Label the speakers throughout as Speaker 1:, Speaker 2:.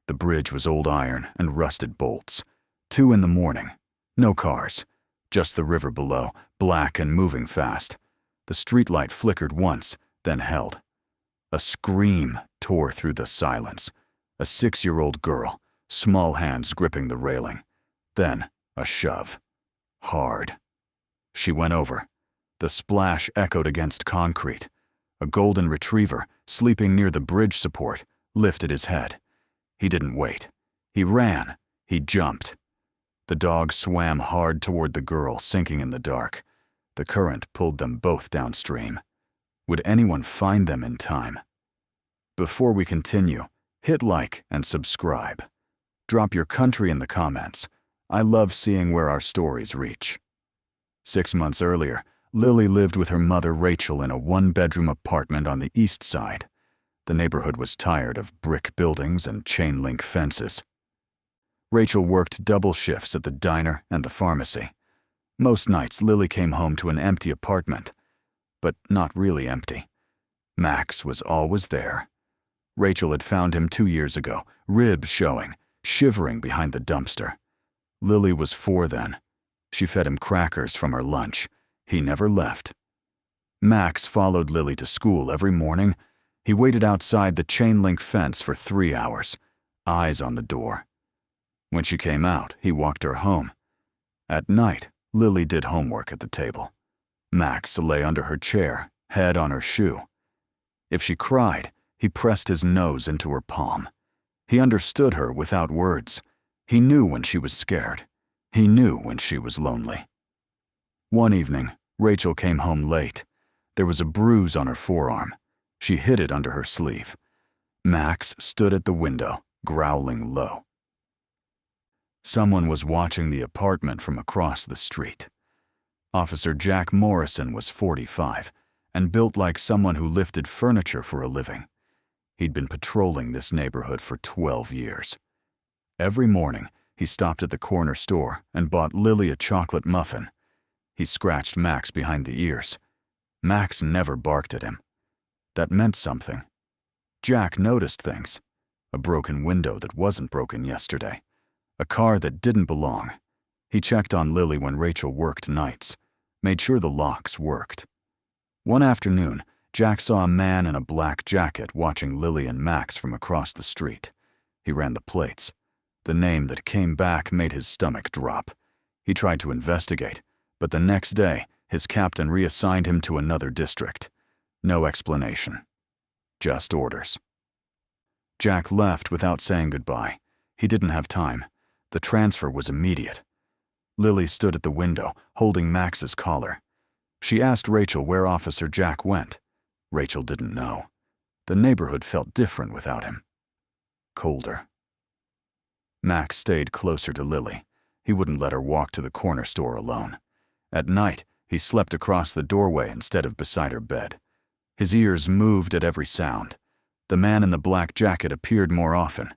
Speaker 1: The bridge was old iron and rusted bolts. 2 in the morning. No cars. Just the river below, black and moving fast. The streetlight flickered once, then held. A scream tore through the silence. A 6-year-old girl, small hands gripping the railing. Then a shove. Hard. She went over. The splash echoed against concrete. A golden retriever, sleeping near the bridge support, lifted his head. He didn't wait. He ran. He jumped. The dog swam hard toward the girl, sinking in the dark. The current pulled them both downstream. Would anyone find them in time? Before we continue, hit like and subscribe. Drop your country in the comments. I love seeing where our stories reach. 6 months earlier, Lily lived with her mother Rachel in a 1-bedroom apartment on the east side. The neighborhood was tired of brick buildings and chain-link fences. Rachel worked double shifts at the diner and the pharmacy. Most nights, Lily came home to an empty apartment. But not really empty. Max was always there. Rachel had found him 2 years ago, ribs showing, shivering behind the dumpster. Lily was 4 then. She fed him crackers from her lunch. He never left. Max followed Lily to school every morning. He waited outside the chain-link fence for 3 hours, eyes on the door. When she came out, he walked her home. At night, Lily did homework at the table. Max lay under her chair, head on her shoe. If she cried, he pressed his nose into her palm. He understood her without words. He knew when she was scared. He knew when she was lonely. One evening, Rachel came home late. There was a bruise on her forearm. She hid it under her sleeve. Max stood at the window, growling low. Someone was watching the apartment from across the street. Officer Jack Morrison was 45 and built like someone who lifted furniture for a living. He'd been patrolling this neighborhood for 12 years. Every morning, he stopped at the corner store and bought Lily a chocolate muffin. He scratched Max behind the ears. Max never barked at him. That meant something. Jack noticed things. A broken window that wasn't broken yesterday. A car that didn't belong. He checked on Lily when Rachel worked nights, made sure the locks worked. One afternoon, Jack saw a man in a black jacket watching Lily and Max from across the street. He ran the plates. The name that came back made his stomach drop. He tried to investigate, but the next day, his captain reassigned him to another district. No explanation. Just orders. Jack left without saying goodbye. He didn't have time. The transfer was immediate. Lily stood at the window, holding Max's collar. She asked Rachel where Officer Jack went. Rachel didn't know. The neighborhood felt different without him. Colder. Max stayed closer to Lily. He wouldn't let her walk to the corner store alone. At night, he slept across the doorway instead of beside her bed. His ears moved at every sound. The man in the black jacket appeared more often.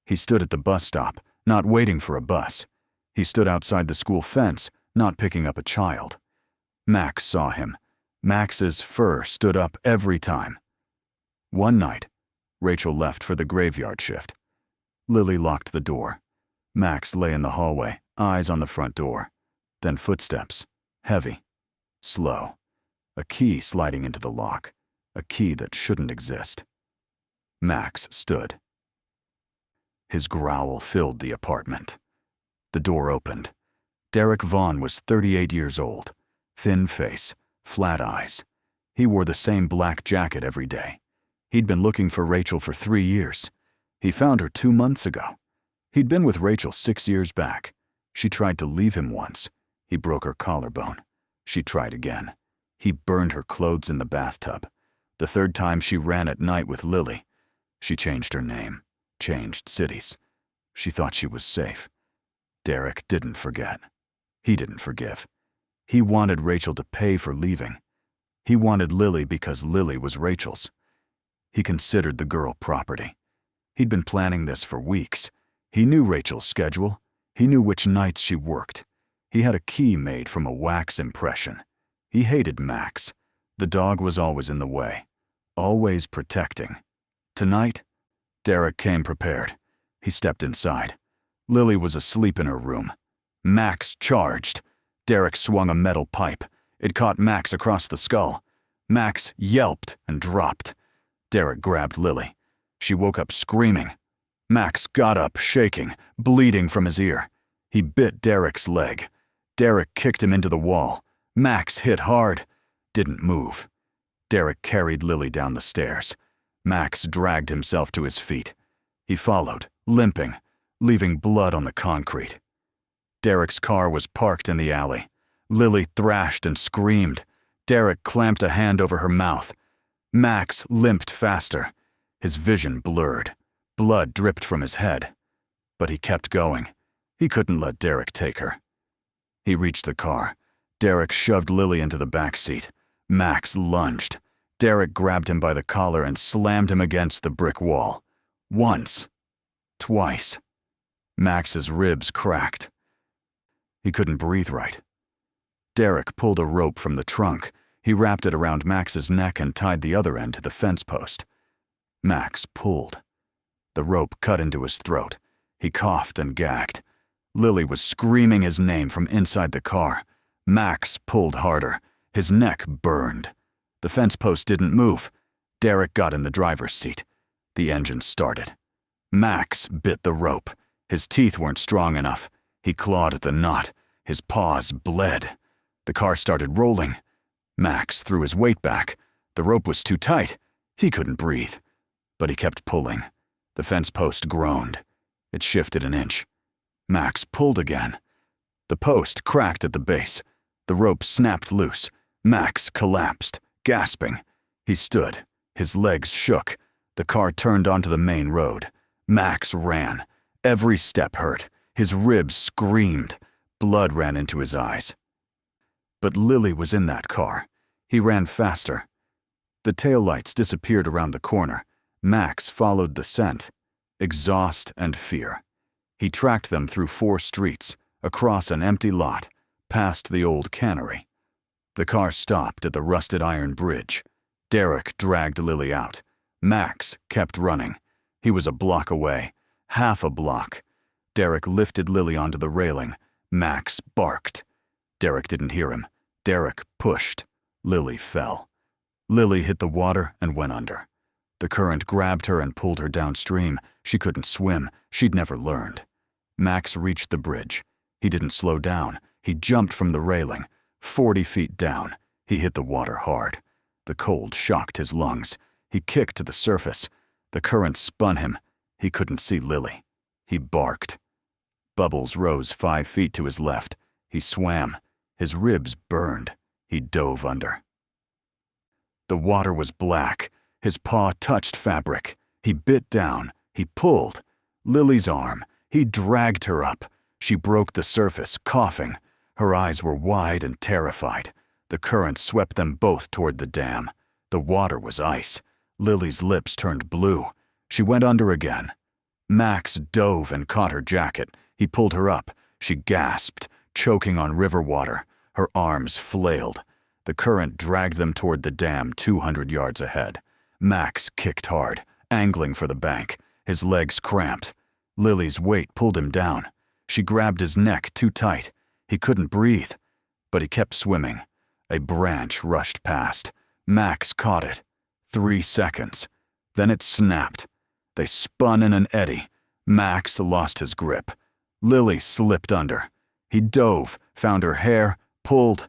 Speaker 1: He stood at the bus stop, not waiting for a bus. He stood outside the school fence, not picking up a child. Max saw him. Max's fur stood up every time. One night, Rachel left for the graveyard shift. Lily locked the door. Max lay in the hallway, eyes on the front door. Then footsteps, heavy, slow. A key sliding into the lock, a key that shouldn't exist. Max stood. His growl filled the apartment. The door opened. Derek Vaughn was 38 years old, thin face, flat eyes. He wore the same black jacket every day. He'd been looking for Rachel for 3 years. He found her 2 months ago. He'd been with Rachel 6 years back. She tried to leave him once. He broke her collarbone. She tried again. He burned her clothes in the bathtub. The 3rd time she ran at night with Lily. She changed her name, changed cities. She thought she was safe. Derek didn't forget. He didn't forgive. He wanted Rachel to pay for leaving. He wanted Lily because Lily was Rachel's. He considered the girl property. He'd been planning this for weeks. He knew Rachel's schedule. He knew which nights she worked. He had a key made from a wax impression. He hated Max. The dog was always in the way, always protecting. Tonight, Derek came prepared. He stepped inside. Lily was asleep in her room. Max charged. Derek swung a metal pipe. It caught Max across the skull. Max yelped and dropped. Derek grabbed Lily. She woke up screaming. Max got up, shaking, bleeding from his ear. He bit Derek's leg. Derek kicked him into the wall. Max hit hard. Didn't move. Derek carried Lily down the stairs. Max dragged himself to his feet. He followed, limping, leaving blood on the concrete. Derek's car was parked in the alley. Lily thrashed and screamed. Derek clamped a hand over her mouth. Max limped faster. His vision blurred. Blood dripped from his head. But he kept going. He couldn't let Derek take her. He reached the car. Derek shoved Lily into the back seat. Max lunged. Derek grabbed him by the collar and slammed him against the brick wall. Once. Twice. Max's ribs cracked. He couldn't breathe right. Derek pulled a rope from the trunk. He wrapped it around Max's neck and tied the other end to the fence post. Max pulled. The rope cut into his throat. He coughed and gagged. Lily was screaming his name from inside the car. Max pulled harder. His neck burned. The fence post didn't move. Derek got in the driver's seat. The engine started. Max bit the rope. His teeth weren't strong enough. He clawed at the knot. His paws bled. The car started rolling. Max threw his weight back. The rope was too tight. He couldn't breathe. But he kept pulling. The fence post groaned. It shifted an inch. Max pulled again. The post cracked at the base. The rope snapped loose. Max collapsed, gasping. He stood. His legs shook. The car turned onto the main road. Max ran. Every step hurt. His ribs screamed. Blood ran into his eyes. But Lily was in that car. He ran faster. The taillights disappeared around the corner. Max followed the scent. Exhaust and fear. He tracked them through 4 streets, across an empty lot, past the old cannery. The car stopped at the rusted iron bridge. Derek dragged Lily out. Max kept running. He was a block away, half a block. Derek lifted Lily onto the railing. Max barked. Derek didn't hear him. Derek pushed. Lily fell. Lily hit the water and went under. The current grabbed her and pulled her downstream. She couldn't swim. She'd never learned. Max reached the bridge. He didn't slow down. He jumped from the railing. 40 feet down. He hit the water hard. The cold shocked his lungs. He kicked to the surface. The current spun him. He couldn't see Lily. He barked. Bubbles rose 5 feet to his left. He swam. His ribs burned. He dove under. The water was black. His paw touched fabric. He bit down. He pulled. Lily's arm. He dragged her up. She broke the surface, coughing. Her eyes were wide and terrified. The current swept them both toward the dam. The water was ice. Lily's lips turned blue. She went under again. Max dove and caught her jacket. He pulled her up. She gasped, choking on river water. Her arms flailed. The current dragged them toward the dam 200 yards ahead. Max kicked hard, angling for the bank. His legs cramped. Lily's weight pulled him down. She grabbed his neck too tight. He couldn't breathe, but he kept swimming. A branch rushed past. Max caught it. 3 seconds. Then it snapped. They spun in an eddy. Max lost his grip. Lily slipped under. He dove, found her hair, pulled.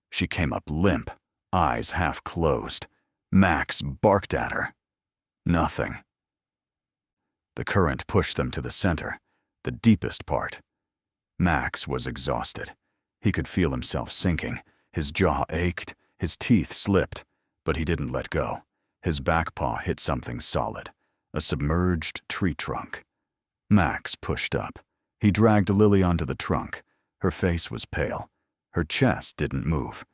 Speaker 1: She came up limp, eyes half closed. Max barked at her. Nothing. The current pushed them to the center, the deepest part. Max was exhausted. He could feel himself sinking. His jaw ached, his teeth slipped, but he didn't let go. His back paw hit something solid, a submerged tree trunk. Max pushed up. He dragged Lily onto the trunk. Her face was pale. Her chest didn't move.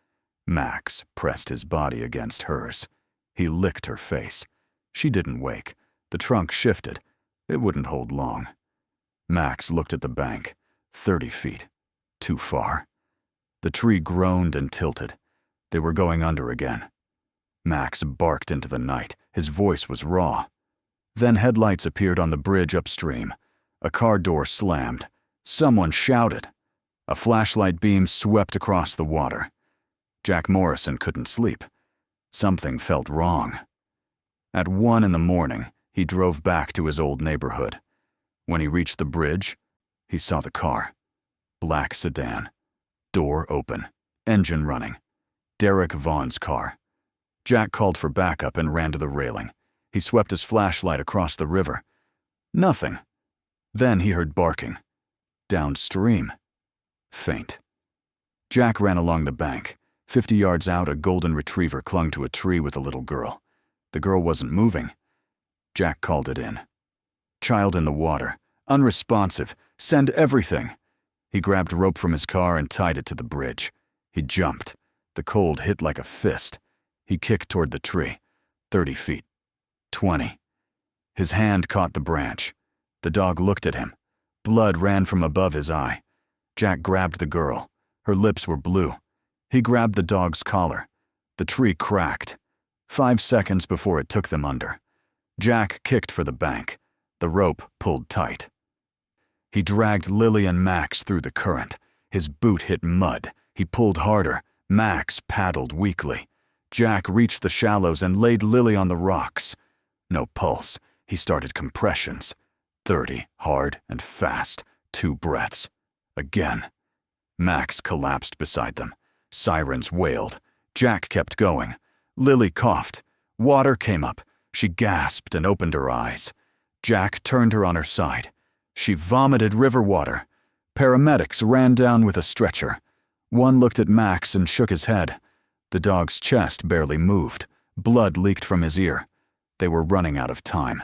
Speaker 1: Max pressed his body against hers. He licked her face. She didn't wake. The trunk shifted. It wouldn't hold long. Max looked at the bank. 30 feet. Too far. The tree groaned and tilted. They were going under again. Max barked into the night. His voice was raw. Then headlights appeared on the bridge upstream. A car door slammed. Someone shouted. A flashlight beam swept across the water. Jack Morrison couldn't sleep. Something felt wrong. At 1 in the morning, he drove back to his old neighborhood. When he reached the bridge, he saw the car. Black sedan. Door open. Engine running. Derek Vaughn's car. Jack called for backup and ran to the railing. He swept his flashlight across the river. Nothing. Then he heard barking. Downstream. Faint. Jack ran along the bank. 50 yards out, a golden retriever clung to a tree with a little girl. The girl wasn't moving. Jack called it in. Child in the water. Unresponsive. Send everything. He grabbed rope from his car and tied it to the bridge. He jumped. The cold hit like a fist. He kicked toward the tree. 30 feet. 20. His hand caught the branch. The dog looked at him. Blood ran from above his eye. Jack grabbed the girl. Her lips were blue. He grabbed the dog's collar. The tree cracked. 5 seconds before it took them under. Jack kicked for the bank. The rope pulled tight. He dragged Lily and Max through the current. His boot hit mud. He pulled harder. Max paddled weakly. Jack reached the shallows and laid Lily on the rocks. No pulse. He started compressions. 30, hard and fast. 2 breaths. Again. Max collapsed beside them. Sirens wailed. Jack kept going. Lily coughed. Water came up. She gasped and opened her eyes. Jack turned her on her side. She vomited river water. Paramedics ran down with a stretcher. One looked at Max and shook his head. The dog's chest barely moved. Blood leaked from his ear. They were running out of time.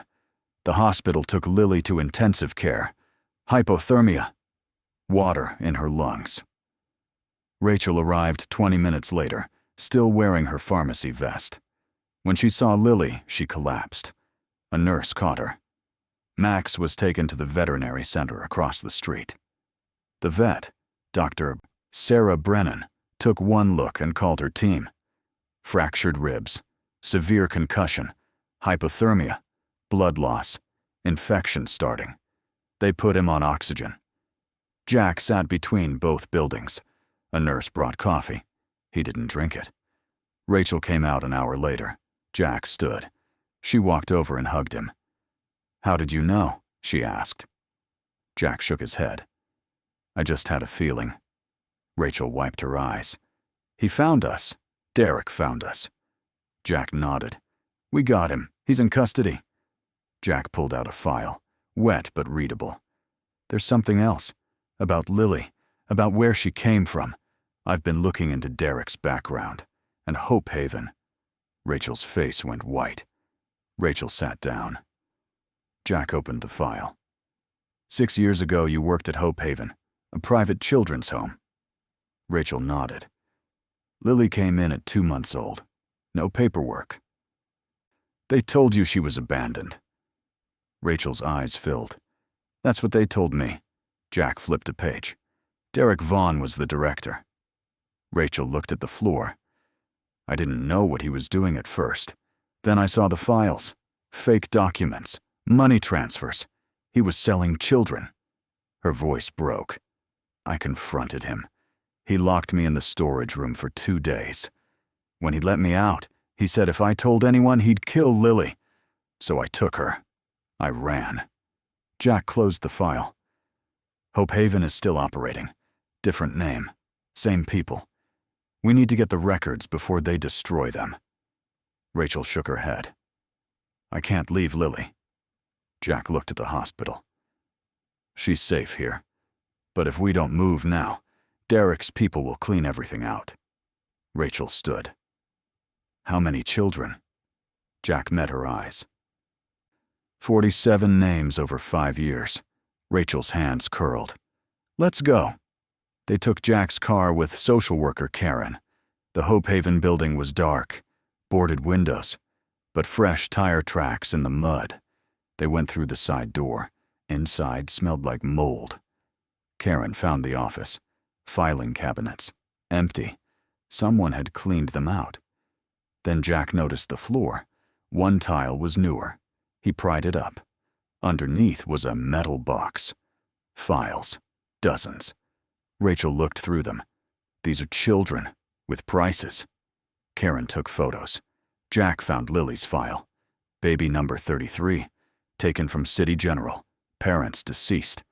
Speaker 1: The hospital took Lily to intensive care. Hypothermia. Water in her lungs. Rachel arrived 20 minutes later, still wearing her pharmacy vest. When she saw Lily, she collapsed. A nurse caught her. Max was taken to the veterinary center across the street. The vet, Dr. Sarah Brennan, took one look and called her team. Fractured ribs, severe concussion, hypothermia, blood loss, infection starting. They put him on oxygen. Jack sat between both buildings. A nurse brought coffee. He didn't drink it. Rachel came out an hour later. Jack stood. She walked over and hugged him. "How did you know?" she asked. Jack shook his head. "I just had a feeling." Rachel wiped her eyes. "He found us. Derek found us." Jack nodded. "We got him. He's in custody." Jack pulled out a file, wet but readable. "There's something else. About Lily. About where she came from. I've been looking into Derek's background. And Hope Haven." Rachel's face went white. Rachel sat down. Jack opened the file. "6 years ago you worked at Hope Haven, a private children's home." Rachel nodded. "Lily came in at 2 months old. No paperwork." "They told you she was abandoned." Rachel's eyes filled. "That's what they told me." Jack flipped a page. Derek Vaughn was the director. Rachel looked at the floor. "I didn't know what he was doing at first. Then I saw the files. Fake documents. Money transfers. He was selling children." Her voice broke. "I confronted him. He locked me in the storage room for 2 days. When he let me out, he said if I told anyone, he'd kill Lily. So I took her. I ran." Jack closed the file. "Hope Haven is still operating. Different name. Same people. We need to get the records before they destroy them." Rachel shook her head. "I can't leave Lily." Jack looked at the hospital. "She's safe here. But if we don't move now, Derek's people will clean everything out." Rachel stood. "How many children?" Jack met her eyes. 47 names over 5 years. Rachel's hands curled. "Let's go." They took Jack's car with social worker Karen. The Hope Haven building was dark, boarded windows, but fresh tire tracks in the mud. They went through the side door. Inside smelled like mold. Karen found the office. Filing cabinets. Empty. Someone had cleaned them out. Then Jack noticed the floor. One tile was newer. He pried it up. Underneath was a metal box. Files. Dozens. Rachel looked through them. These are children, with prices. Karen took photos. Jack found Lily's file. Baby number 33, taken from City General. Parents deceased.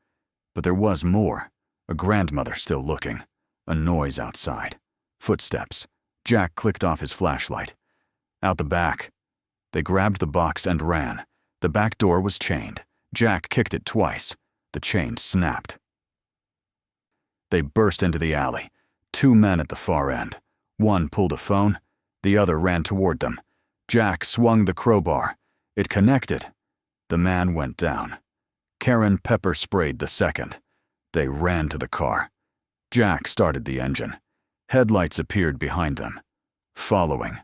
Speaker 1: But there was more. A grandmother still looking. A noise outside. Footsteps. Jack clicked off his flashlight. Out the back. They grabbed the box and ran. The back door was chained. Jack kicked it twice. The chain snapped. They burst into the alley. 2 men at the far end. One pulled a phone. The other ran toward them. Jack swung the crowbar. It connected. The man went down. Karen pepper sprayed the second. They ran to the car. Jack started the engine. Headlights appeared behind them. Following.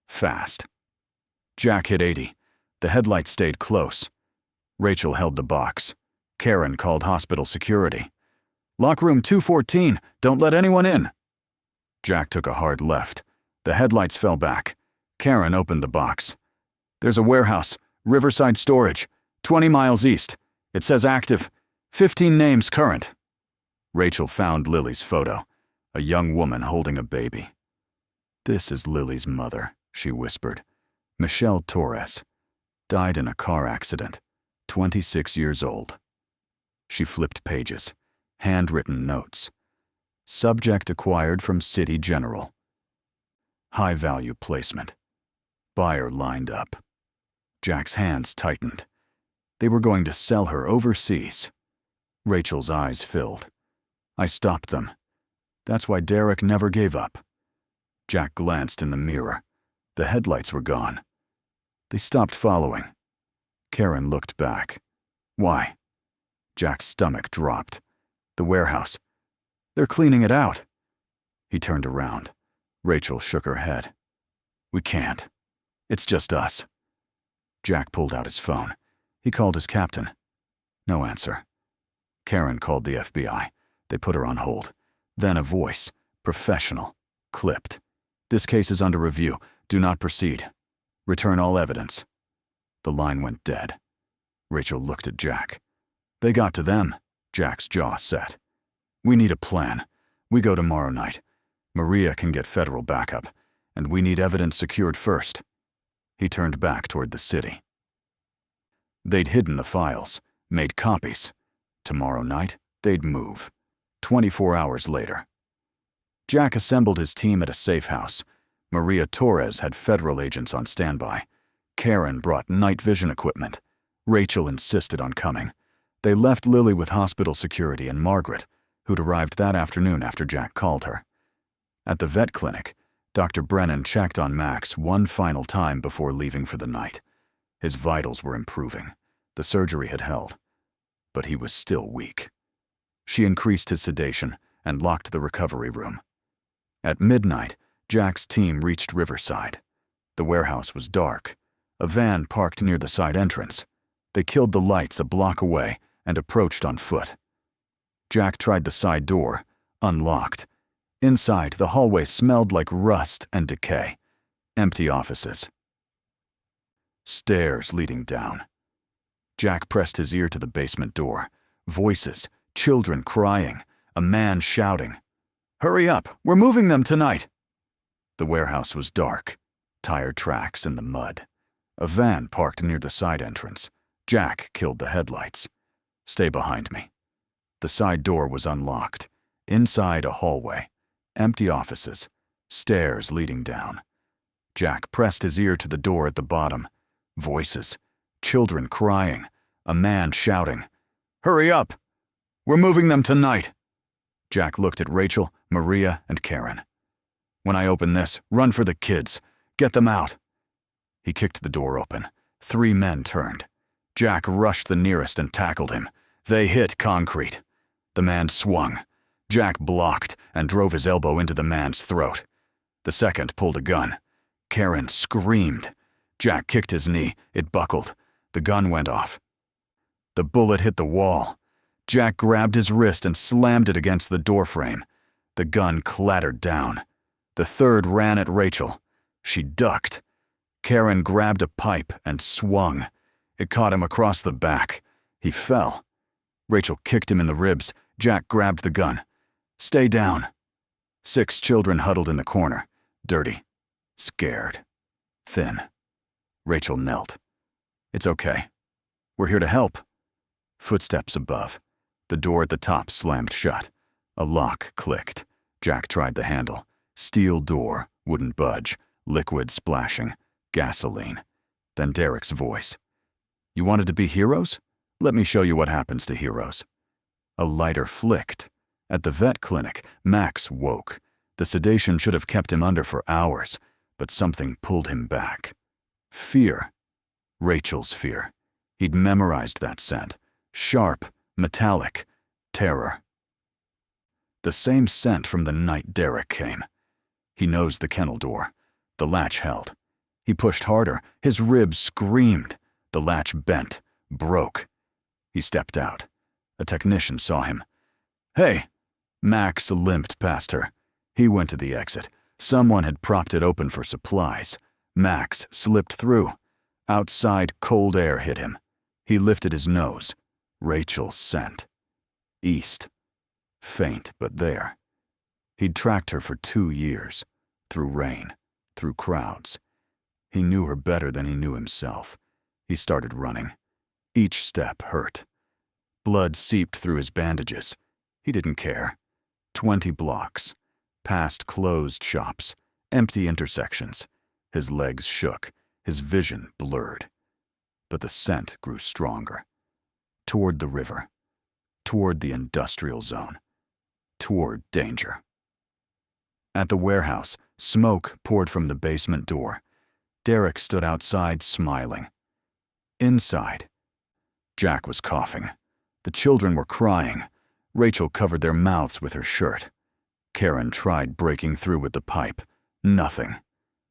Speaker 1: Fast. Jack hit 80. The headlights stayed close. Rachel held the box. Karen called hospital security. "Lock room 214. Don't let anyone in." Jack took a hard left. The headlights fell back. Karen opened the box. "There's a warehouse. Riverside Storage. 20 miles east. It says active. 15 names current." Rachel found Lily's photo. A young woman holding a baby. "This is Lily's mother," she whispered. "Michelle Torres. Died in a car accident. 26 years old." She flipped pages. Handwritten notes. Subject acquired from City General. High-value placement. Buyer lined up. Jack's hands tightened. They were going to sell her overseas. Rachel's eyes filled. "I stopped them. That's why Derek never gave up." Jack glanced in the mirror. The headlights were gone. They stopped following. Karen looked back. "Why?" Jack's stomach dropped. "The warehouse. They're cleaning it out." He turned around. Rachel shook her head. "We can't. It's just us." Jack pulled out his phone. He called his captain. No answer. Karen called the FBI. They put her on hold. Then a voice, professional, clipped. "This case is under review. Do not proceed. Return all evidence." The line went dead. Rachel looked at Jack. "They got to them." Jack's jaw set. "We need a plan. We go tomorrow night. Maria can get federal backup, and we need evidence secured first." He turned back toward the city. They'd hidden the files, made copies. Tomorrow night, they'd move. 24 hours later. Jack assembled his team at a safe house. Maria Torres had federal agents on standby. Karen brought night vision equipment. Rachel insisted on coming. They left Lily with hospital security and Margaret, who'd arrived that afternoon after Jack called her. At the vet clinic, Dr. Brennan checked on Max one final time before leaving for the night. His vitals were improving. The surgery had held. But he was still weak. She increased his sedation and locked the recovery room. At midnight, Jack's team reached Riverside. The warehouse was dark. A van parked near the side entrance. They killed the lights a block away and approached on foot. Jack tried the side door, unlocked. Inside, the hallway smelled like rust and decay. Empty offices. Stairs leading down. Jack pressed his ear to the basement door. Voices, children crying, a man shouting. "Hurry up, we're moving them tonight!" The warehouse was dark. Tire tracks in the mud. A van parked near the side entrance. Jack killed the headlights. "Stay behind me." The side door was unlocked. Inside, a hallway. Empty offices. Stairs leading down. Jack pressed his ear to the door at the bottom. Voices. Children crying. A man shouting. "Hurry up! We're moving them tonight!" Jack looked at Rachel, Maria, and Karen. "When I open this, run for the kids. Get them out." He kicked the door open. 3 men turned. Jack rushed the nearest and tackled him. They hit concrete. The man swung. Jack blocked and drove his elbow into the man's throat. The second pulled a gun. Karen screamed. Jack kicked his knee. It buckled. The gun went off. The bullet hit the wall. Jack grabbed his wrist and slammed it against the doorframe. The gun clattered down. The third ran at Rachel. She ducked. Karen grabbed a pipe and swung. It caught him across the back. He fell. Rachel kicked him in the ribs. Jack grabbed the gun. "Stay down." 6 children huddled in the corner, dirty, scared, thin. Rachel knelt. "It's okay. We're here to help." Footsteps above. The door at the top slammed shut. A lock clicked. Jack tried the handle. Steel door, wouldn't budge, liquid splashing, gasoline. Then Derek's voice. "You wanted to be heroes? Let me show you what happens to heroes." A lighter flicked. At the vet clinic, Max woke. The sedation should have kept him under for hours, but something pulled him back. Fear. Rachel's fear. He'd memorized that scent. Sharp, metallic, terror. The same scent from the night Derek came. He nosed the kennel door. The latch held. He pushed harder. His ribs screamed. The latch bent, broke. He stepped out. A technician saw him. "Hey!" Max limped past her. He went to the exit. Someone had propped it open for supplies. Max slipped through. Outside, cold air hit him. He lifted his nose. Rachel's scent. East. Faint, but there. He'd tracked her for 2 years. Through rain. Through crowds. He knew her better than he knew himself. He started running. Each step hurt. Blood seeped through his bandages. He didn't care. 20 blocks. Past closed shops. Empty intersections. His legs shook. His vision blurred. But the scent grew stronger. Toward the river. Toward the industrial zone. Toward danger. At the warehouse, smoke poured from the basement door. Derek stood outside, smiling. Inside, Jack was coughing. The children were crying. Rachel covered their mouths with her shirt. Karen tried breaking through with the pipe. Nothing.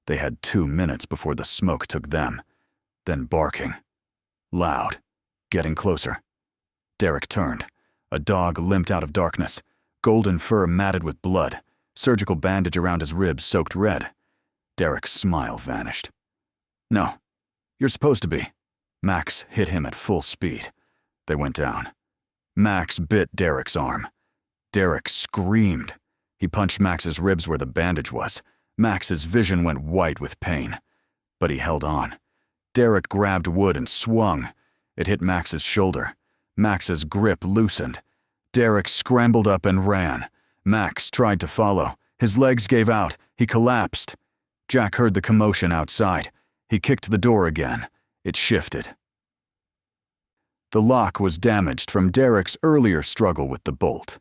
Speaker 1: They had 2 minutes before the smoke took them. Then barking. Loud. Getting closer. Derek turned. A dog limped out of darkness. Golden fur matted with blood. Surgical bandage around his ribs soaked red. Derek's smile vanished. "No. You're supposed to be." Max hit him at full speed. They went down. Max bit Derek's arm. Derek screamed. He punched Max's ribs where the bandage was. Max's vision went white with pain. But he held on. Derek grabbed wood and swung. It hit Max's shoulder. Max's grip loosened. Derek scrambled up and ran. Max tried to follow. His legs gave out. He collapsed. Jack heard the commotion outside. He kicked the door again. It shifted. The lock was damaged from Derek's earlier struggle with the bolt.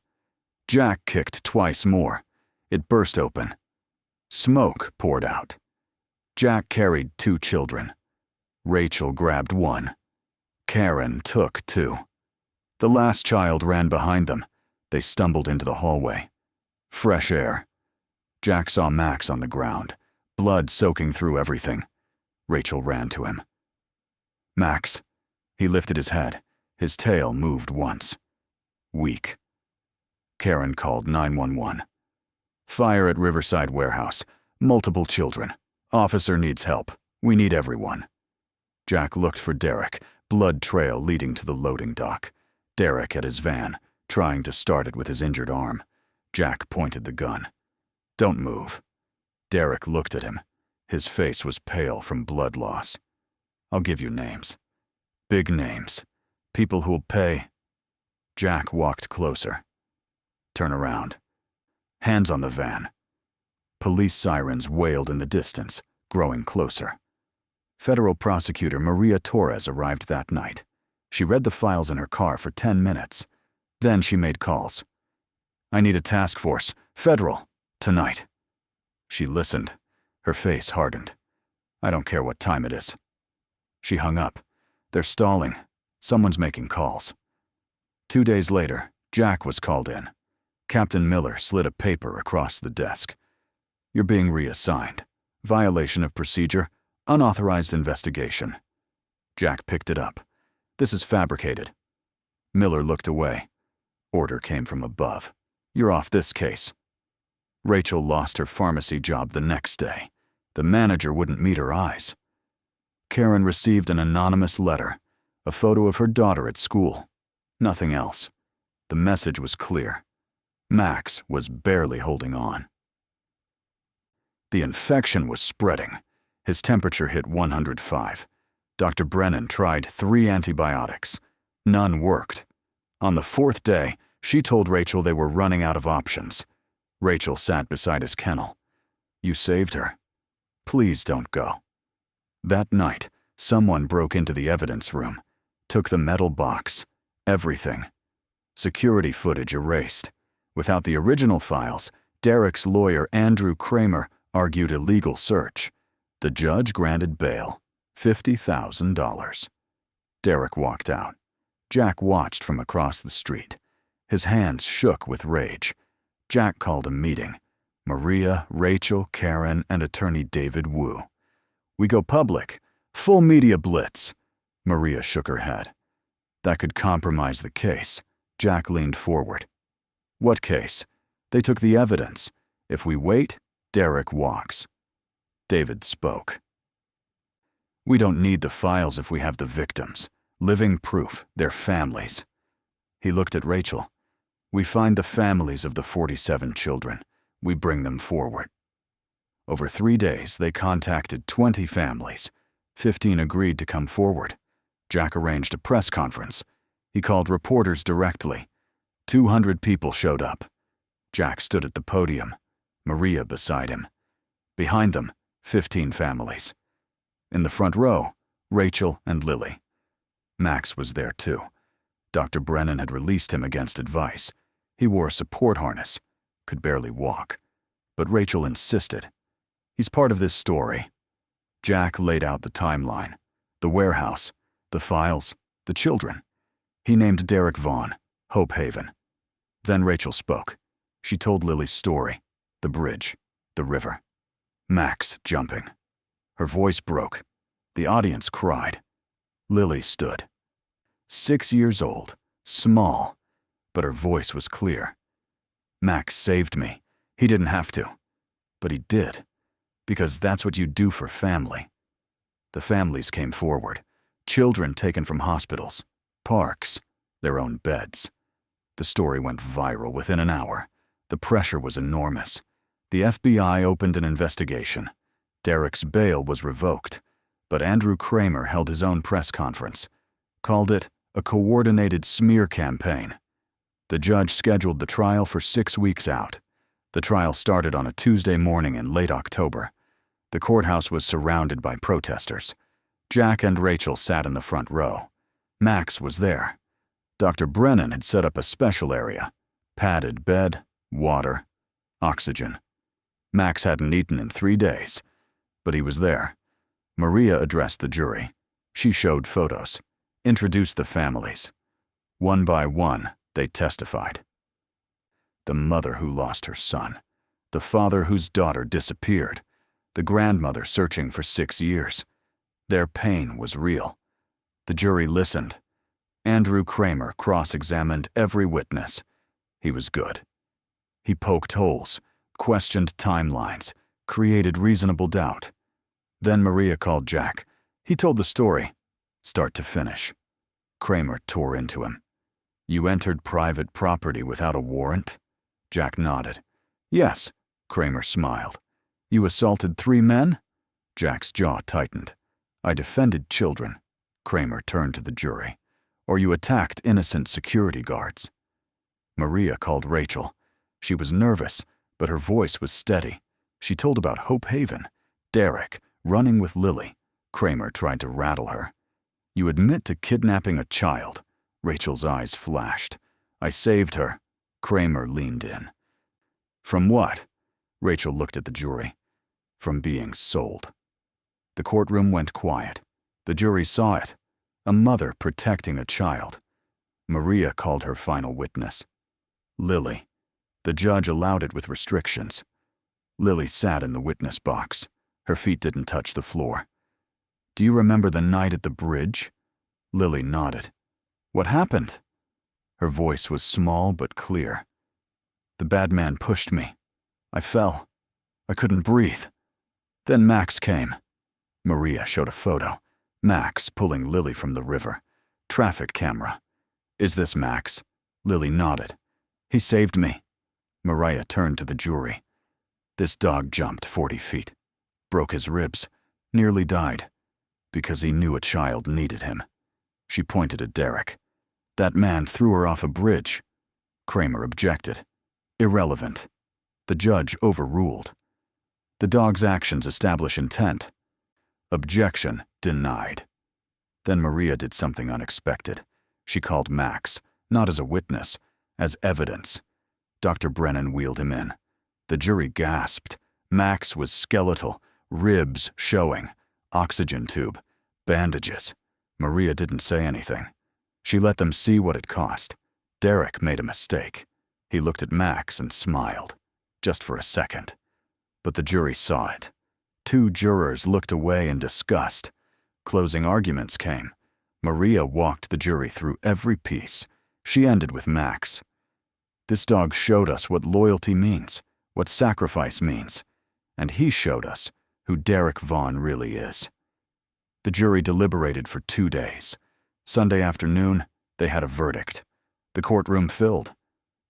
Speaker 1: Jack kicked twice more. It burst open. Smoke poured out. Jack carried 2 children. Rachel grabbed 1. Karen took 2. The last child ran behind them. They stumbled into the hallway. Fresh air. Jack saw Max on the ground, blood soaking through everything. Rachel ran to him. "Max." He lifted his head. His tail moved once. Weak. Karen called 911. "Fire at Riverside Warehouse. Multiple children. Officer needs help. We need everyone." Jack looked for Derek, blood trail leading to the loading dock. Derek at his van, trying to start it with his injured arm. Jack pointed the gun. "Don't move." Derek looked at him. His face was pale from blood loss. "I'll give you names. Big names. People who'll pay." Jack walked closer. "Turn around." Hands on the van. Police sirens wailed in the distance, growing closer. Federal prosecutor Maria Torres arrived that night. She read the files in her car for 10 minutes. Then she made calls. "I need a task force. Federal. Tonight." She listened. Her face hardened. "I don't care what time it is." She hung up. "They're stalling. Someone's making calls." 2 days later, Jack was called in. Captain Miller slid a paper across the desk. "You're being reassigned. Violation of procedure. Unauthorized investigation." Jack picked it up. "This is fabricated." Miller looked away. Order came from above. "You're off this case." Rachel lost her pharmacy job the next day. The manager wouldn't meet her eyes. Karen received an anonymous letter. A photo of her daughter at school. Nothing else. The message was clear. Max was barely holding on. The infection was spreading. His temperature hit 105. Dr. Brennan tried 3 antibiotics. None worked. On the 4th day, she told Rachel they were running out of options. Rachel sat beside his kennel. "You saved her. Please don't go." That night, someone broke into the evidence room, took the metal box, everything. Security footage erased. Without the original files, Derek's lawyer Andrew Kramer argued illegal search. The judge granted bail, $50,000. Derek walked out. Jack watched from across the street. His hands shook with rage. Jack called a meeting. Maria, Rachel, Karen, and attorney David Wu. "We go public. Full media blitz." Maria shook her head. "That could compromise the case." Jack leaned forward. "What case? They took the evidence. If we wait, Derek walks." David spoke. "We don't need the files if we have the victims. Living proof, their families." He looked at Rachel. "We find the families of the 47 children. We bring them forward." Over 3 days, they contacted 20 families. 15 agreed to come forward. Jack arranged a press conference. He called reporters directly. 200 people showed up. Jack stood at the podium, Maria beside him. Behind them, 15 families. In the front row, Rachel and Lily. Max was there too. Dr. Brennan had released him against advice. He wore a support harness, could barely walk. But Rachel insisted. "He's part of this story." Jack laid out the timeline, the warehouse, the files, the children. He named Derek Vaughn, Hope Haven. Then Rachel spoke. She told Lily's story, the bridge, the river. Max jumping. Her voice broke. The audience cried. Lily stood. 6 years old, small, but her voice was clear. "Max saved me. He didn't have to. But he did. Because that's what you do for family." The families came forward. Children taken from hospitals, parks, their own beds. The story went viral within an hour. The pressure was enormous. The FBI opened an investigation. Derek's bail was revoked, but Andrew Kramer held his own press conference, called it a coordinated smear campaign. The judge scheduled the trial for 6 weeks out. The trial started on a Tuesday morning in late October. The courthouse was surrounded by protesters. Jack and Rachel sat in the front row. Max was there. Dr. Brennan had set up a special area. Padded bed, water, oxygen. Max hadn't eaten in 3 days, but he was there. Maria addressed the jury. She showed photos, introduced the families. One by one, they testified. The mother who lost her son, the father whose daughter disappeared, the grandmother searching for 6 years. Their pain was real. The jury listened. Andrew Kramer cross-examined every witness. He was good. He poked holes, questioned timelines, created reasonable doubt. Then Maria called Jack. He told the story, start to finish. Kramer tore into him. "You entered private property without a warrant?" Jack nodded. "Yes," Kramer smiled. "You assaulted 3 men?" Jack's jaw tightened. "I defended children." Kramer turned to the jury. "Or you attacked innocent security guards." Maria called Rachel. She was nervous, but her voice was steady. She told about Hope Haven, Derek, running with Lily. Kramer tried to rattle her. "You admit to kidnapping a child." Rachel's eyes flashed. "I saved her." Kramer leaned in. "From what?" Rachel looked at the jury. "From being sold." The courtroom went quiet. The jury saw it. A mother protecting a child. Maria called her final witness. Lily. The judge allowed it with restrictions. Lily sat in the witness box. Her feet didn't touch the floor. "Do you remember the night at the bridge?" Lily nodded. "What happened?" Her voice was small but clear. "The bad man pushed me. I fell. I couldn't breathe. Then Max came." Maria showed a photo. Max pulling Lily from the river. Traffic camera. Is this Max? Lily nodded. He saved me. Mariah turned to the jury. This dog jumped 40 feet, broke his ribs, nearly died, because he knew a child needed him. She pointed at Derek. That man threw her off a bridge. Kramer objected. Irrelevant. The judge overruled. The dog's actions establish intent. Objection denied. Then Maria did something unexpected. She called Max, not as a witness, as evidence. Dr. Brennan wheeled him in. The jury gasped. Max was skeletal, ribs showing, oxygen tube, bandages. Maria didn't say anything. She let them see what it cost. Derek made a mistake. He looked at Max and smiled, just for a second. But the jury saw it. 2 jurors looked away in disgust. Closing arguments came. Maria walked the jury through every piece. She ended with Max. This dog showed us what loyalty means, what sacrifice means, and he showed us who Derek Vaughn really is. The jury deliberated for 2 days. Sunday afternoon, they had a verdict. The courtroom filled.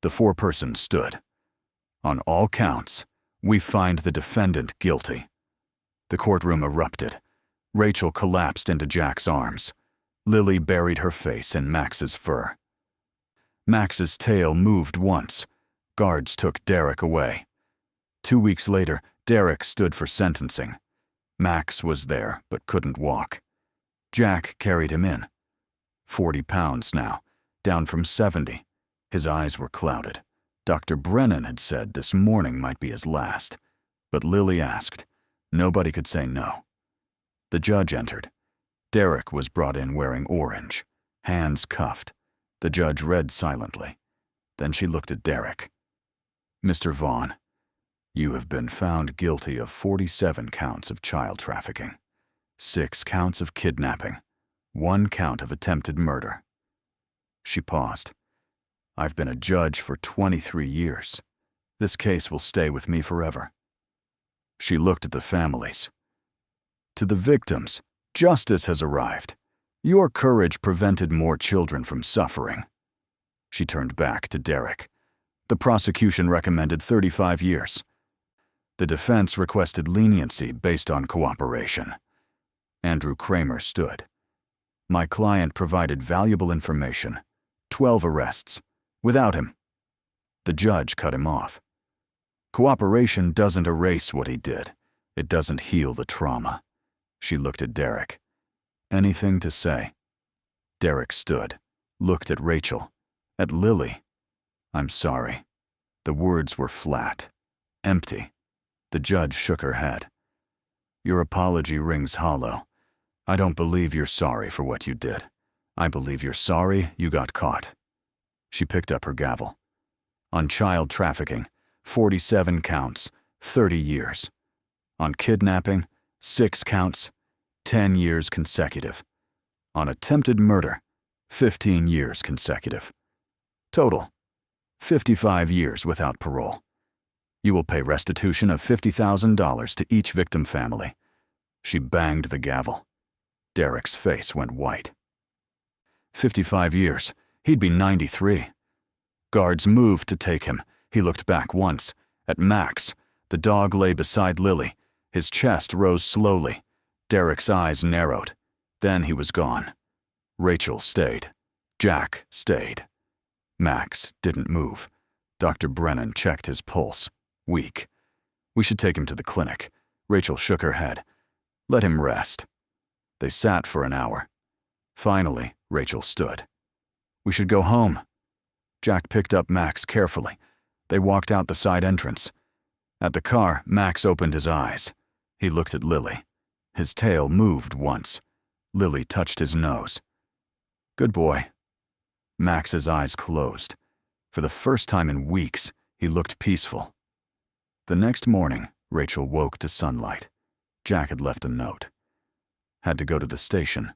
Speaker 1: The 4-person stood. On all counts, we find the defendant guilty. The courtroom erupted. Rachel collapsed into Jack's arms. Lily buried her face in Max's fur. Max's tail moved once. Guards took Derek away. 2 weeks later, Derek stood for sentencing. Max was there, but couldn't walk. Jack carried him in. 40 pounds now, down from 70. His eyes were clouded. Dr. Brennan had said this morning might be his last, but Lily asked. Nobody could say no. The judge entered. Derek was brought in wearing orange, hands cuffed. The judge read silently. Then she looked at Derek. Mr. Vaughn, you have been found guilty of 47 counts of child trafficking, 6 counts of kidnapping, 1 count of attempted murder. She paused. I've been a judge for 23 years. This case will stay with me forever. She looked at the families. To the victims, justice has arrived. Your courage prevented more children from suffering. She turned back to Derek. The prosecution recommended 35 years. The defense requested leniency based on cooperation. Andrew Kramer stood. My client provided valuable information. 12 arrests. Without him. The judge cut him off. Cooperation doesn't erase what he did. It doesn't heal the trauma. She looked at Derek. Anything to say? Derek stood, looked at Rachel, at Lily. I'm sorry. The words were flat, empty. The judge shook her head. Your apology rings hollow. I don't believe you're sorry for what you did. I believe you're sorry you got caught. She picked up her gavel. On child trafficking, 47 counts, 30 years. On kidnapping, 6 counts, 10 years consecutive. On attempted murder, 15 years consecutive. Total, 55 years without parole. You will pay restitution of $50,000 to each victim family. She banged the gavel. Derek's face went white. 55 years. He'd be 93. Guards moved to take him. He looked back once. At Max. The dog lay beside Lily. His chest rose slowly. Derek's eyes narrowed. Then he was gone. Rachel stayed. Jack stayed. Max didn't move. Dr. Brennan checked his pulse. Weak. We should take him to the clinic. Rachel shook her head. Let him rest. They sat for an hour. Finally, Rachel stood. We should go home. Jack picked up Max carefully. They walked out the side entrance. At the car, Max opened his eyes. He looked at Lily. His tail moved once. Lily touched his nose. Good boy. Max's eyes closed. For the first time in weeks, he looked peaceful. The next morning, Rachel woke to sunlight. Jack had left a note. Had to go to the station.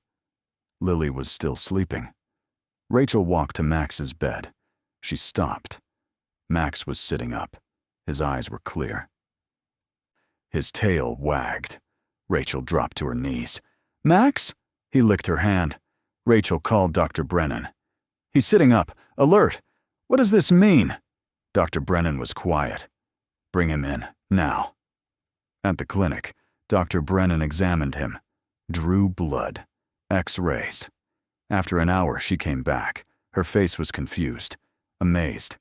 Speaker 1: Lily was still sleeping. Rachel walked to Max's bed. She stopped. Max was sitting up. His eyes were clear. His tail wagged. Rachel dropped to her knees. Max? He licked her hand. Rachel called Dr. Brennan. "He's sitting up. Alert! What does this mean?" Dr. Brennan was quiet. "Bring him in, now." At the clinic, Dr. Brennan examined him, drew blood, X-rays. After an hour, she came back. Her face was confused, amazed.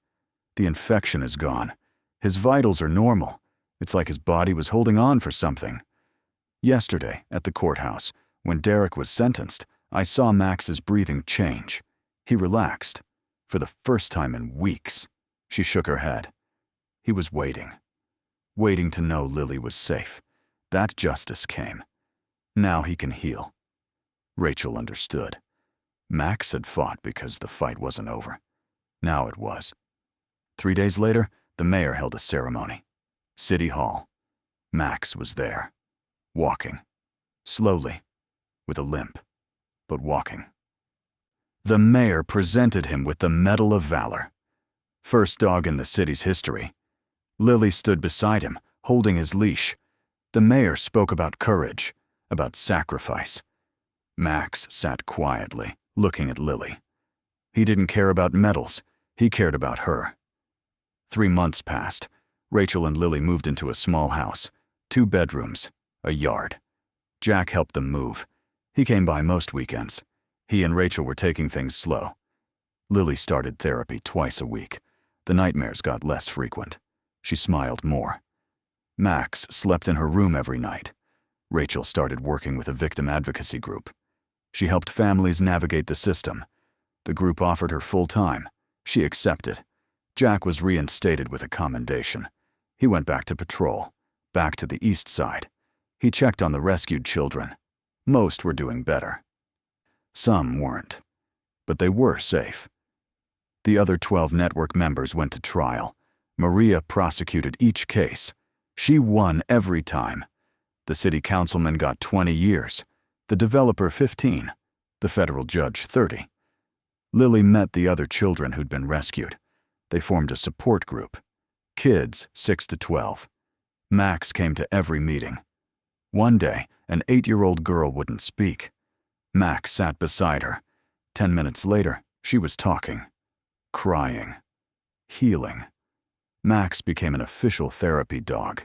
Speaker 1: "The infection is gone. His vitals are normal. It's like his body was holding on for something." Yesterday, at the courthouse, when Derek was sentenced, I saw Max's breathing change. He relaxed. For the first time in weeks. She shook her head. He was waiting to know Lily was safe. That justice came. Now he can heal. Rachel understood. Max had fought because the fight wasn't over. Now it was. 3 days later, the mayor held a ceremony. City Hall. Max was there. Walking. Slowly. With a limp. But walking. The mayor presented him with the Medal of Valor. First dog in the city's history. Lily stood beside him, holding his leash. The mayor spoke about courage, about sacrifice. Max sat quietly, looking at Lily. He didn't care about medals. He cared about her. 3 months passed. Rachel and Lily moved into a small house, 2 bedrooms, a yard. Jack helped them move. He came by most weekends. He and Rachel were taking things slow. Lily started therapy twice a week. The nightmares got less frequent. She smiled more. Max slept in her room every night. Rachel started working with a victim advocacy group. She helped families navigate the system. The group offered her full time. She accepted. Jack was reinstated with a commendation. He went back to patrol, back to the east side. He checked on the rescued children. Most were doing better. Some weren't. But they were safe. The other 12 network members went to trial. Maria prosecuted each case. She won every time. The city councilman got 20 years, the developer 15, the federal judge 30. Lily met the other children who'd been rescued. They formed a support group. Kids 6 to 12. Max came to every meeting. One day, an 8-year-old girl wouldn't speak. Max sat beside her. 10 minutes later, she was talking, crying, healing. Max became an official therapy dog.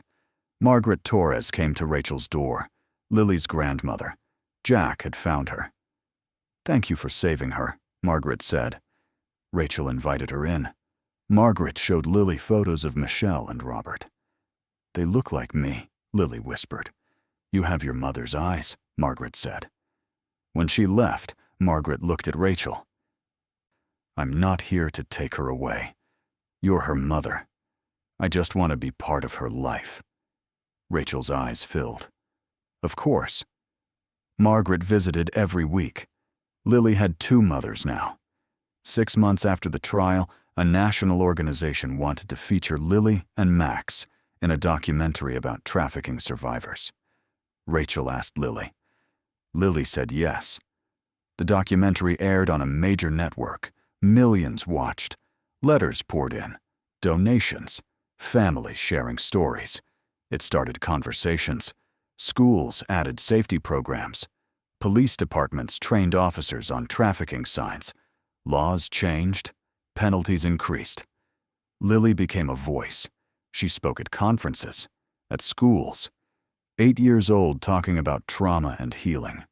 Speaker 1: Margaret Torres came to Rachel's door, Lily's grandmother. Jack had found her. "Thank you for saving her," Margaret said. Rachel invited her in. Margaret showed Lily photos of Michelle and Robert. "They look like me," Lily whispered. "You have your mother's eyes," Margaret said. When she left, Margaret looked at Rachel. "I'm not here to take her away. You're her mother. I just want to be part of her life." Rachel's eyes filled. Of course. Margaret visited every week. Lily had 2 mothers now. 6 months after the trial, a national organization wanted to feature Lily and Max in a documentary about trafficking survivors. Rachel asked Lily. Lily said yes. The documentary aired on a major network. Millions watched. Letters poured in. Donations. Families sharing stories. It started conversations. Schools added safety programs. Police departments trained officers on trafficking signs. Laws changed. Penalties increased. Lily became a voice. She spoke at conferences, at schools. 8 years old, talking about trauma and healing.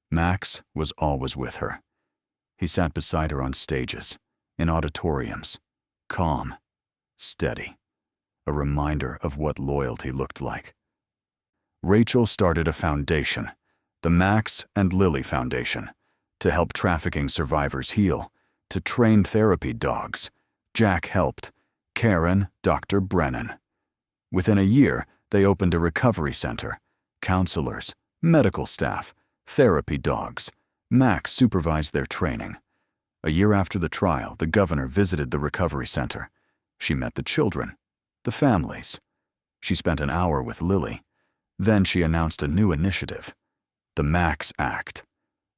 Speaker 1: Max was always with her. He sat beside her on stages, in auditoriums, calm, steady, a reminder of what loyalty looked like. Rachel started a foundation, the Max and Lily Foundation, to help trafficking survivors heal, to train therapy dogs. Jack helped. Karen, Dr. Brennan. Within a year, they opened a recovery center. Counselors, medical staff, therapy dogs. Max supervised their training. A year after the trial, the governor visited the recovery center. She met the children, the families. She spent an hour with Lily. Then she announced a new initiative, the Max Act,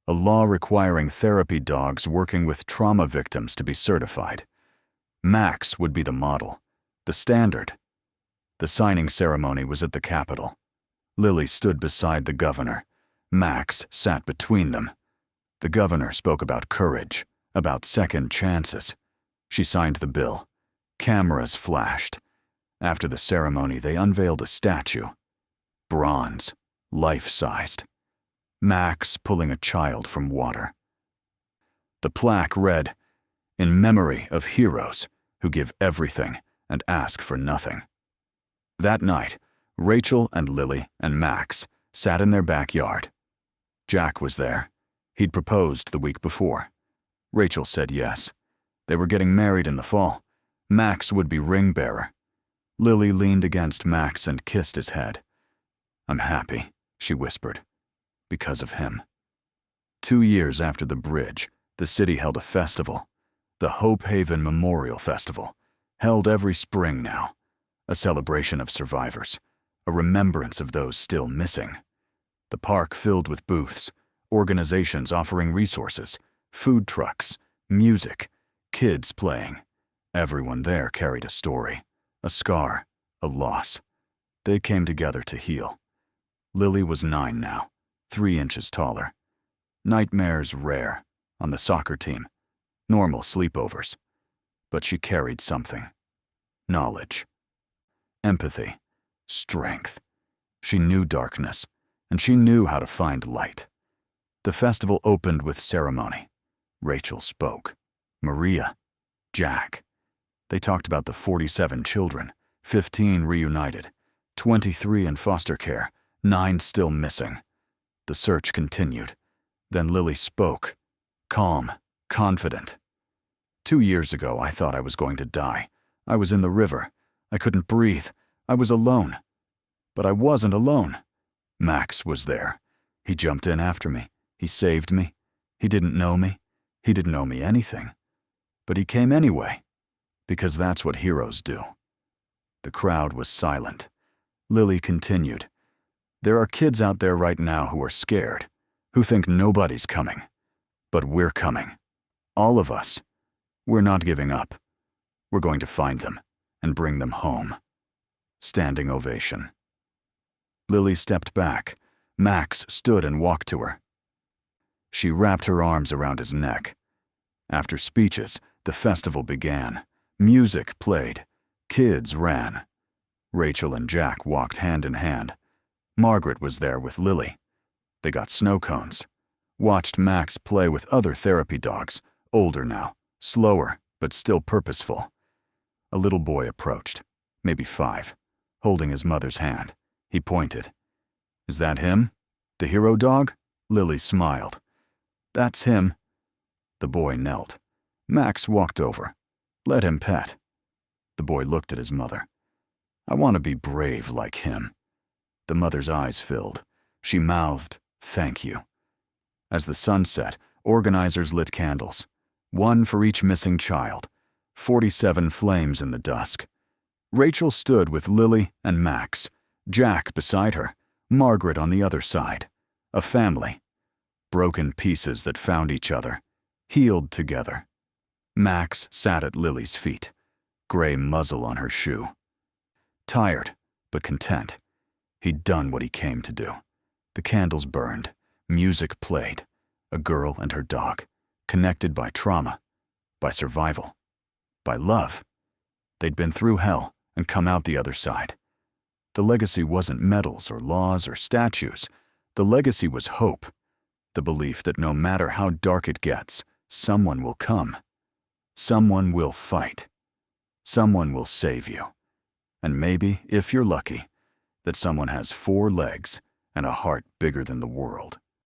Speaker 1: a law requiring therapy dogs working with trauma victims to be certified. Max would be the model, the standard. The signing ceremony was at the Capitol. Lily stood beside the governor. Max sat between them. The governor spoke about courage, about second chances. She signed the bill. Cameras flashed. After the ceremony, they unveiled a statue. Bronze, life-sized. Max pulling a child from water. The plaque read, "In memory of heroes who give everything and ask for nothing." That night, Rachel and Lily and Max sat in their backyard. Jack was there. He'd proposed the week before. Rachel said yes. They were getting married in the fall. Max would be ring bearer. Lily leaned against Max and kissed his head. "I'm happy," she whispered, "because of him." 2 years after the bridge, the city held a festival, the Hope Haven Memorial Festival, held every spring now, a celebration of survivors, a remembrance of those still missing. The park filled with booths, organizations offering resources, food trucks, music, kids playing. Everyone there carried a story, a scar, a loss. They came together to heal. Lily was 9 now, 3 inches taller. Nightmares rare, on the soccer team, normal sleepovers. But she carried something. Knowledge. Empathy. Strength. She knew darkness, and she knew how to find light. The festival opened with ceremony. Rachel spoke. Maria. Jack. They talked about the 47 children, 15 reunited, 23 in foster care, 9 still missing. The search continued. Then Lily spoke. Calm, confident. 2 years ago, I thought I was going to die. I was in the river. I couldn't breathe. I was alone. But I wasn't alone. Max was there. He jumped in after me. He saved me. He didn't know me. He didn't know me anything. But he came anyway, because that's what heroes do. The crowd was silent. Lily continued. There are kids out there right now who are scared, who think nobody's coming. But we're coming. All of us. We're not giving up. We're going to find them and bring them home. Standing ovation. Lily stepped back. Max stood and walked to her. She wrapped her arms around his neck. After speeches, the festival began. Music played. Kids ran. Rachel and Jack walked hand in hand. Margaret was there with Lily. They got snow cones. Watched Max play with other therapy dogs, older now, slower, but still purposeful. A little boy approached, maybe 5, holding his mother's hand. He pointed. Is that him? The hero dog? Lily smiled. That's him. The boy knelt. Max walked over. Let him pet. The boy looked at his mother. I want to be brave like him. The mother's eyes filled. She mouthed, thank you. As the sun set, organizers lit candles. 1 for each missing child. 47 flames in the dusk. Rachel stood with Lily and Max. Jack beside her. Margaret on the other side. A family. Broken pieces that found each other. Healed together. Max sat at Lily's feet. Gray muzzle on her shoe. Tired, but content. He'd done what he came to do. The candles burned. Music played. A girl and her dog. Connected by trauma. By survival. By love. They'd been through hell and come out the other side. The legacy wasn't medals or laws or statues. The legacy was hope. The belief that no matter how dark it gets, someone will come. Someone will fight. Someone will save you. And maybe, if you're lucky, that someone has 4 legs and a heart bigger than the world.